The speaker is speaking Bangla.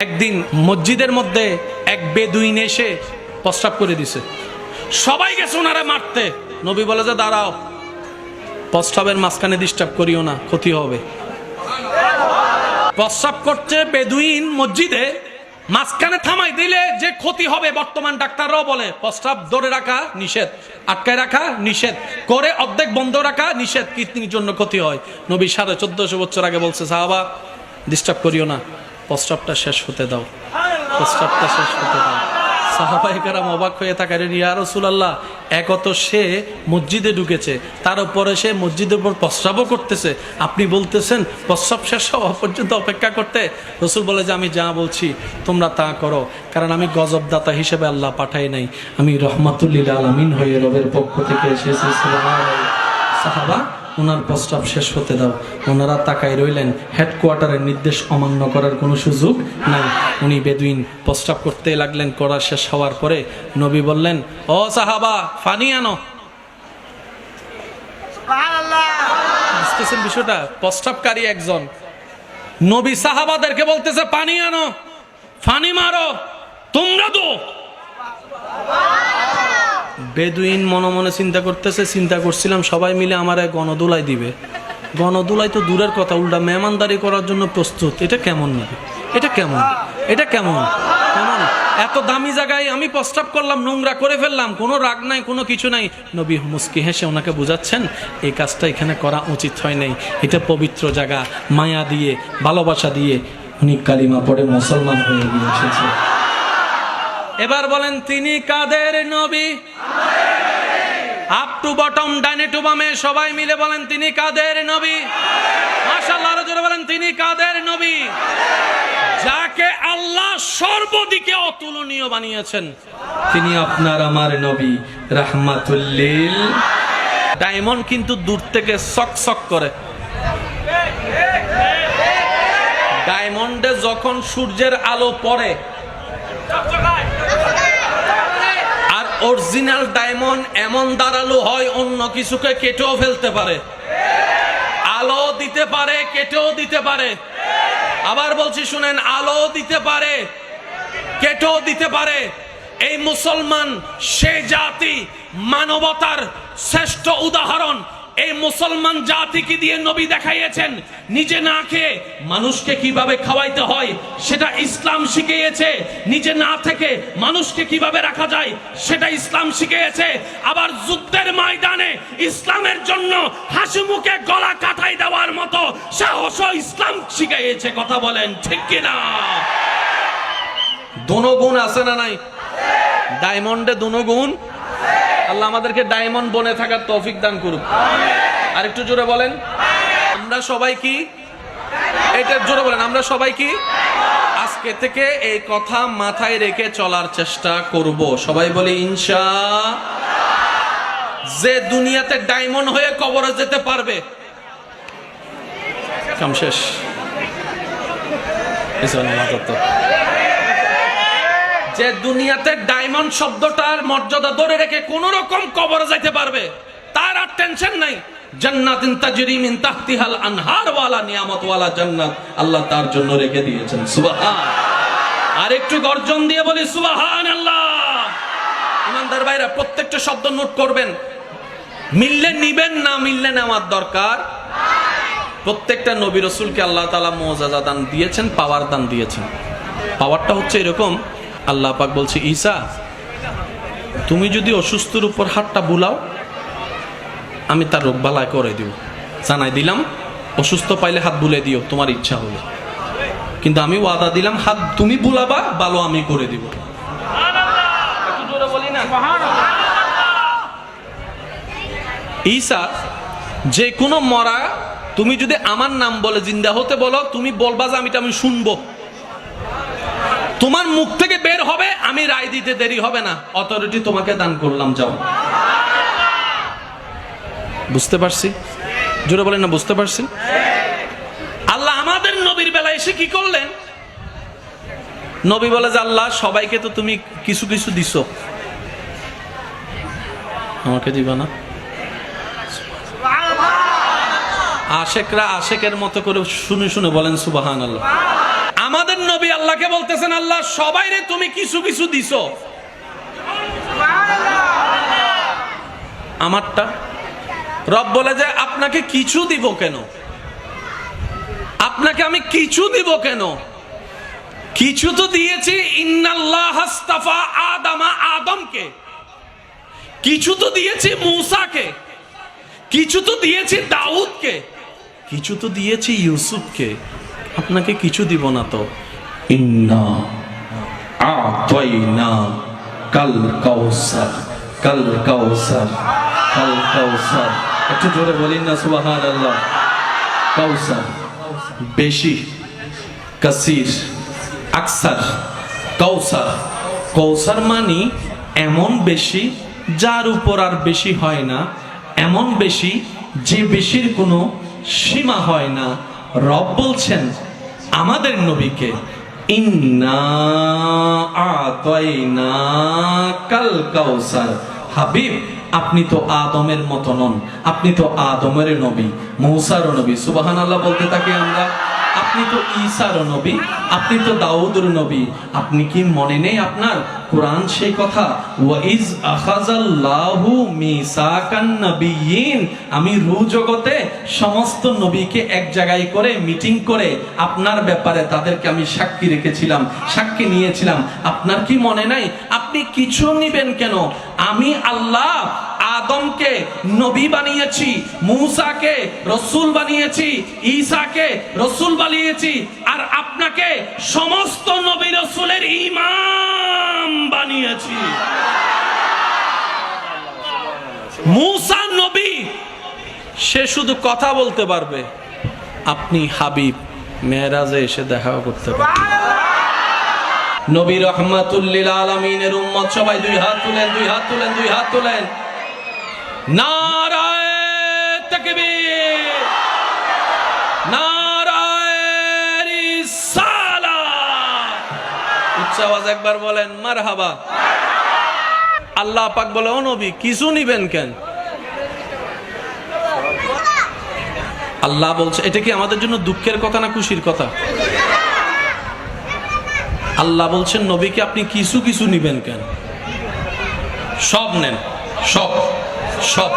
একদিন মসজিদের মধ্যে এক বেদুইন এসে প্রস্রাব করে দিছে, সবাই গেছে ওনারে মারতে। নবী বলে যে দাঁড়াও, প্রস্রাবের মাঝখানে ডিস্টার্ব করিও না, ক্ষতি হবে। প্রস্রাব করছে বেদুইন মসজিদে, মাঝখানে থামাই দিলে যে ক্ষতি হবে বর্তমান ডাক্তাররাও বলে প্রস্রাব ধরে রাখা নিষেধ, আটকায় রাখা নিষেধ, করে অর্ধেক বন্ধ রাখা নিষেধ, কিডনির জন্য ক্ষতি হয়। নবী 1450 বছর আগে বলছে সাহাবা ডিস্টার্ব করিও না, প্রস্রাবটা শেষ হতে দাও, প্রস্রাবটা শেষ হতে দাও। সাহাবায়ে কেরাম অবাক হয়ে থাকেন, ইয়া রাসূলুল্লাহ, একত সে মসজিদে ঢুকেছে, তার উপরে সে মসজিদের উপর প্রস্রাবও করতেছে, আপনি বলতেছেন প্রস্রাব শেষ হওয়া পর্যন্ত অপেক্ষা করতে? রাসূল বলে যে আমি যা বলছি তোমরা তা করো, কারণ আমি গজবদাতা হিসেবে আল্লাহ পাঠাই নাই, আমি রহমাতুল লিল আলামিন হয়ে রবের পক্ষ থেকে এসেছি। সুবহানাল্লাহ। সাহাবা ওনার প্রস্রাব শেষ হতে দাও। ওনারা তাকাই রইলেন, হেডকোয়ার্টারের নির্দেশ অমান্য করার কোনো সুযোগ নাই। উনি বেদুইন প্রস্রাব করতে লাগলেন। করা শেষ হওয়ার পরে নবী বললেন, ও সাহাবা পানি আনো। বুঝতেছেন বিষয়টা? প্রস্রাবকারী একজন নবী সাহাবাদেরকে বলতেছে পানি আনো, পানি মারো, তোমরা দো। বেদুইন মনে মনে চিন্তা করছিলাম সবাই মিলে আমার গণদুলাই দিবে। গণদুলাই তো দূরের কথা, উল্টা মেহমানদারি করার জন্য প্রস্তুত। এটা কেমন নবী? এটা কেমন? এটা কেমন? কেমন? এত দামি জায়গায় আমি প্রস্তাব করলাম, নোংরা করে ফেললাম, কোনো রাগ নাই, কোনো কিছু নাই। নবী মুস্কি হেসে ওনাকে বুঝাচ্ছেন এই কাজটা এখানে করা উচিত হয় নাই, এটা পবিত্র জায়গা। মায়া দিয়ে, ভালোবাসা দিয়ে উনি কালিমা পড়ে মুসলমান হয়ে গিয়েছে। এবার বলেন তিনি কাদের নবী? আপ টু বটম, ডাইনে টু বামে সবাই মিলে বলেন তিনি কাদের নবী? মাশাআল্লাহ, আরো জোরে বলেন তিনি কাদের নবী? যাকে আল্লাহ সর্বদিকে অতুলনীয় বানিয়েছেন, তিনি আপনার আমার নবী রাহমাতুল লিল। ডায়মন্ড কিন্তু দূর থেকে চকচক করে। ডায়মন্ডে যখন সূর্যের আলো পড়ে, আর অরিজিনাল ডায়মন্ড এমন ধারালো হয় অন্য কিছুকে কেটেও ফেলতে পারে, আলো দিতে পারে, কেটেও দিতে পারে। আবার বলছি শুনেন, আলো দিতে পারে, কেটেও দিতে পারে। এই মুসলমান সে জাতি, মানবতার শ্রেষ্ঠ উদাহরণ। এই মুসলমান জাতিকে দিয়ে নবী দেখাইয়েছেন নিজে না খেয়ে মানুষকে কিভাবে খাওয়াইতে হয় সেটা ইসলাম শিখিয়েছে। নিজে না থেকে মানুষকে কিভাবে রাখা যায় সেটা ইসলাম শিখিয়েছে। আবার যুদ্ধের ময়দানে ইসলামের জন্য হাসি মুখে গলা কাটাই দেওয়ার মতো সাহসও ইসলাম শিখিয়েছে। কথা বলেন ঠিক কিনা? দোনো গুণ আছে না নাই? ডায়মন্ডে দোনো গুণ। আল্লাহ আমাদেরকে ডায়মন্ড বনে থাকার তৌফিক দান করুক। আর একটু জোরে বলেন, আমরা সবাই কি? এটা জোরে বলেন, আমরা সবাই কি? আজকে থেকে এই কথা মাথায় রেখে চলার চেষ্টা করব। সবাই বলি ইনশাআল্লাহ। যে দুনিয়াতে ডায়মন্ড হয়ে কবরে যেতে পারবে, কাম শেষ। যে দুনিয়াতে ডায়মন্ড শব্দটার মর্যাদা ধরে রেখে কোন রকম কবরে যাইতে পারবে, তার আর টেনশন নাই। জান্নাতিন তাজরি মিন তাহতিহাল আনহার ওয়ালা নিয়ামত ওয়ালা জান্নাত আল্লাহ তার জন্য রেখে দিয়েছেন। সুবহান। আর একটু গর্জন দিয়ে বলি সুবহানাল্লাহ। ইমানদার ভাইরা, প্রত্যেকটা শব্দ নোট করবেন। মিললে নিবেন, না মিললে নেওয়ার দরকার। প্রত্যেকটা নবী রাসূলকে আল্লাহ তাআলা মুআজিজা দান দিয়েছেন, পাওয়ার দান দিয়েছেন। পাওয়ারটা হচ্ছে এরকম, আল্লাহ পাক বলছে ঈসা তুমি যদি অসুস্থর উপর হাতটা বুলাও আমি তার রোগ বালাই করে দিব। জানাই দিলাম অসুস্থ পাইলে হাত বুলে দিও তোমার ইচ্ছা হলে, কিন্তু আমি ওয়াদা দিলাম হাত তুমি বুলাবা, ভালো আমি করে দিব। একটু জোরে বলি না ঈসা যে কোনো মরা তুমি যদি আমার নাম বলে জিন্দা হতে বলো, তুমি বলবা যে আমি শুনবো, তোমার মুখ থেকে বের হবে, আমি রায় দিতে দেরি হবে না। অথরিটি তোমাকে দান করলাম, যাও। বুঝতে পারছি? জোরে বলেন না বুঝতে পারছি? আল্লাহ আমাদের নবীর বেলায় এসে কি করলেন? নবী বলে যে আল্লাহ সবাইকে তো তুমি কিছু কিছু দিছো, আমাকে দিবা না? আশেকরা আশেকের মতো করে শুনে শুনে বলেন সুবহানাল্লাহ। আমাদের নবী আল্লাহকে বলতেছেন, আল্লাহ সবাইরে তুমি কিছু কিছু দিছো, আমারটা। রব বলে যে আপনাকে কিছু দিব কেন, আপনাকে আমি কিছু দিব কেন? কিছু তো দিয়েছি, ইন্নাল্লাহ আস্তাফা আদামা, আদমকে। কিছু তো দিয়েছি মূসাকে, কিছু তো দিয়েছি দাউদকে, কিছু তো দিয়েছি ইউসুফকে, আপনাকে কিছু দিব না তো? ইন্না আতাইনা কাল কাউসার, কাল কাউসার, কাল কাউসার। একটু জোরে বলেন না সুবহানাল্লাহ। কাউসার বেশি, কাসির আকসার, কাউসার। কাউসার মানে এমন বেশি যার উপর আর বেশি হয় না, এমন বেশি যে বেশির কোনো সীমা হয় না। রব বলছেন আমাদের নবীকে, ইন্না আতাইনা কাল কাউসার। হাবিব, আপনি তো আদমের মতো নন, আপনি তো আদমের নবী, মূসারও নবী। সুবহানাল্লাহ বলতে থাকি আমরা। আপনি তো ঈসার নবী, আপনি তো দাউদের নবী। আপনি কি মনে নেই আপনার কোরআন সেই কথা, ওয়াইজ আখাযাল্লাহু মিসাকান নাবিয়্যিন, আমি রূহ জগতে সমস্ত নবীকে এক জায়গায় করে মিটিং করে আপনার ব্যাপারে তাদেরকে আমি সাক্ষী রেখেছিলাম, সাক্ষী নিয়েছিলাম। আপনার কি মনে নাই? আপনি কিছু নিবেন কেন? আমি আল্লাহ আদমকে নবী বানিয়েছি, মূসাকে রসুল বানিয়েছি, ঈসাকে রসুল বানিয়েছি, আর আপনাকে সমস্ত নবী রসুলের ইমাম বানিয়েছি। মূসা নবী, সে শুধু কথা বলতে পারবে, আপনি হাবিব, মেরাজে এসে দেখা করতে পারবেন। নবী রহমাতুল লিল আলামিনের উম্মত সবাই দুই হাত তুলেন, দুই হাত তুলেন, দুই হাত তুলেন। নারায়ে তাকবীর, নারায়ে রিসালাত। উচ্চ আওয়াজ একবার বলেন মারহাবা। আল্লাহ পাক বলে, ও নবী কিছু নিবেন কেন? আল্লাহ বলছে, এটা কি আমাদের জন্য দুঃখের কথা না খুশির কথা? আল্লাহ বলছেন নবীকে আপনি কিছু কিছু নিবেন কেন? সব নেন, সব সব।